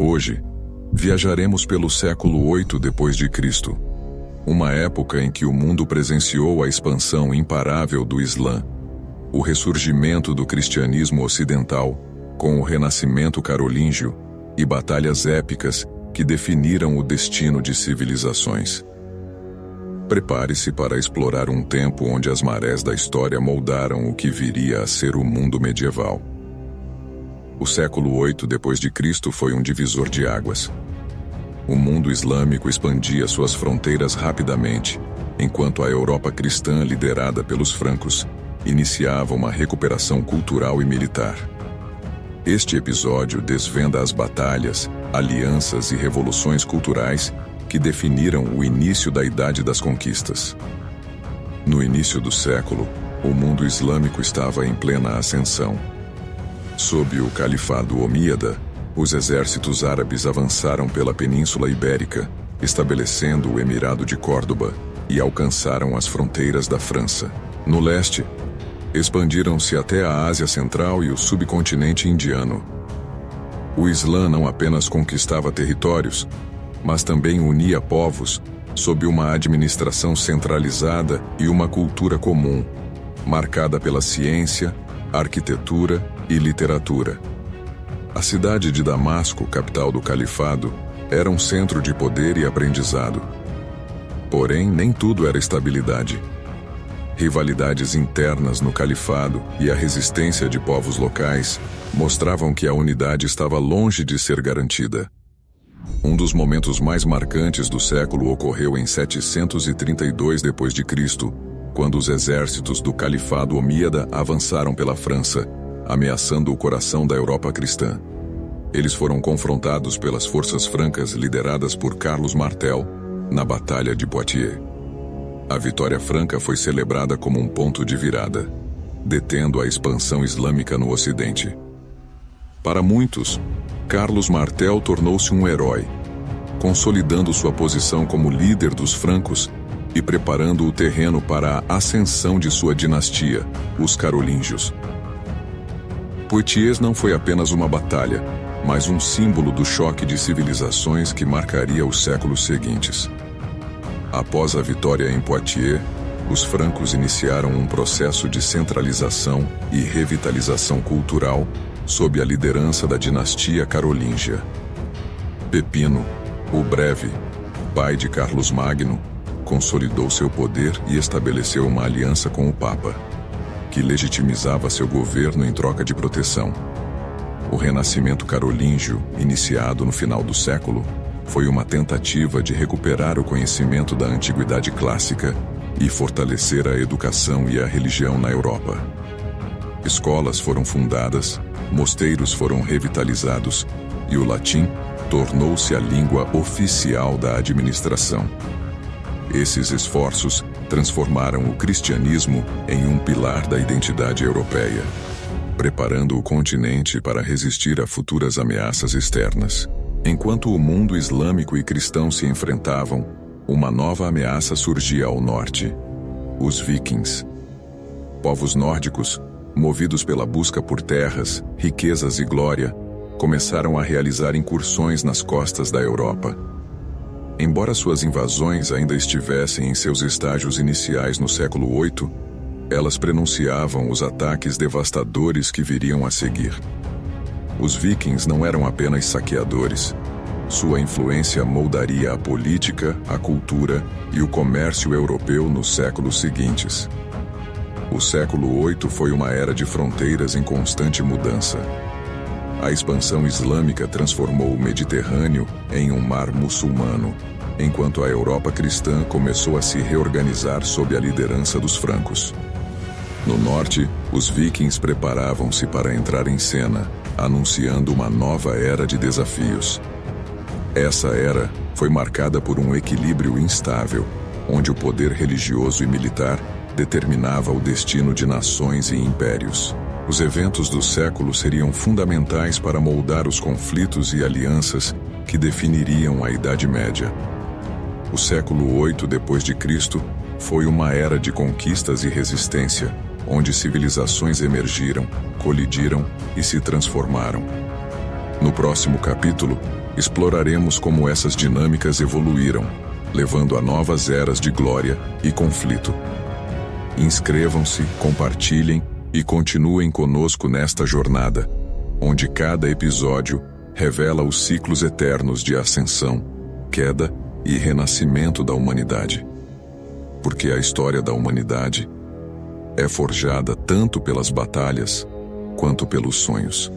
Hoje, viajaremos pelo século 8 d.C., uma época em que o mundo presenciou a expansão imparável do Islã, o ressurgimento do cristianismo ocidental, com o renascimento carolíngio e batalhas épicas que definiram o destino de civilizações. Prepare-se para explorar um tempo onde as marés da história moldaram o que viria a ser o mundo medieval. O século 8 d.C. foi um divisor de águas. O mundo islâmico expandia suas fronteiras rapidamente, enquanto a Europa cristã, liderada pelos francos, iniciava uma recuperação cultural e militar. Este episódio desvenda as batalhas, alianças e revoluções culturais que definiram o início da Idade das Conquistas. No início do século, o mundo islâmico estava em plena ascensão. Sob o Califado Omíada, os exércitos árabes avançaram pela Península Ibérica, estabelecendo o Emirado de Córdoba, e alcançaram as fronteiras da França. No leste, expandiram-se até a Ásia Central e o subcontinente indiano. O Islã não apenas conquistava territórios, mas também unia povos sob uma administração centralizada e uma cultura comum, marcada pela ciência, arquitetura e literatura. A cidade de Damasco, capital do califado, era um centro de poder e aprendizado. Porém, nem tudo era estabilidade. Rivalidades internas no califado e a resistência de povos locais mostravam que a unidade estava longe de ser garantida. Um dos momentos mais marcantes do século ocorreu em 732 d.C., quando os exércitos do Califado Omíada avançaram pela França, ameaçando o coração da Europa cristã. Eles foram confrontados pelas forças francas lideradas por Carlos Martel na Batalha de Poitiers. A vitória franca foi celebrada como um ponto de virada, detendo a expansão islâmica no Ocidente. Para muitos, Carlos Martel tornou-se um herói, consolidando sua posição como líder dos francos e preparando o terreno para a ascensão de sua dinastia, os carolíngios. Poitiers não foi apenas uma batalha, mas um símbolo do choque de civilizações que marcaria os séculos seguintes. Após a vitória em Poitiers, os francos iniciaram um processo de centralização e revitalização cultural sob a liderança da dinastia carolíngia. Pepino, o Breve, pai de Carlos Magno, consolidou seu poder e estabeleceu uma aliança com o Papa, que legitimizava seu governo em troca de proteção. O renascimento carolíngio, iniciado no final do século, foi uma tentativa de recuperar o conhecimento da antiguidade clássica e fortalecer a educação e a religião na Europa. Escolas foram fundadas, mosteiros foram revitalizados e o latim tornou-se a língua oficial da administração. Esses esforços transformaram o cristianismo em um pilar da identidade europeia, preparando o continente para resistir a futuras ameaças externas. Enquanto o mundo islâmico e cristão se enfrentavam, uma nova ameaça surgia ao norte: os vikings. Povos nórdicos, movidos pela busca por terras, riquezas e glória, começaram a realizar incursões nas costas da Europa. Embora suas invasões ainda estivessem em seus estágios iniciais no século 8, elas prenunciavam os ataques devastadores que viriam a seguir. Os vikings não eram apenas saqueadores. Sua influência moldaria a política, a cultura e o comércio europeu nos séculos seguintes. O século 8 foi uma era de fronteiras em constante mudança. A expansão islâmica transformou o Mediterrâneo em um mar muçulmano, enquanto a Europa cristã começou a se reorganizar sob a liderança dos francos. No norte, os vikings preparavam-se para entrar em cena, anunciando uma nova era de desafios. Essa era foi marcada por um equilíbrio instável, onde o poder religioso e militar determinava o destino de nações e impérios. Os eventos do século seriam fundamentais para moldar os conflitos e alianças que definiriam a Idade Média. O século 8 d.C. foi uma era de conquistas e resistência, onde civilizações emergiram, colidiram e se transformaram. No próximo capítulo, exploraremos como essas dinâmicas evoluíram, levando a novas eras de glória e conflito. Inscrevam-se, compartilhem e continuem conosco nesta jornada, onde cada episódio revela os ciclos eternos de ascensão, queda e renascimento da humanidade. Porque a história da humanidade é forjada tanto pelas batalhas quanto pelos sonhos.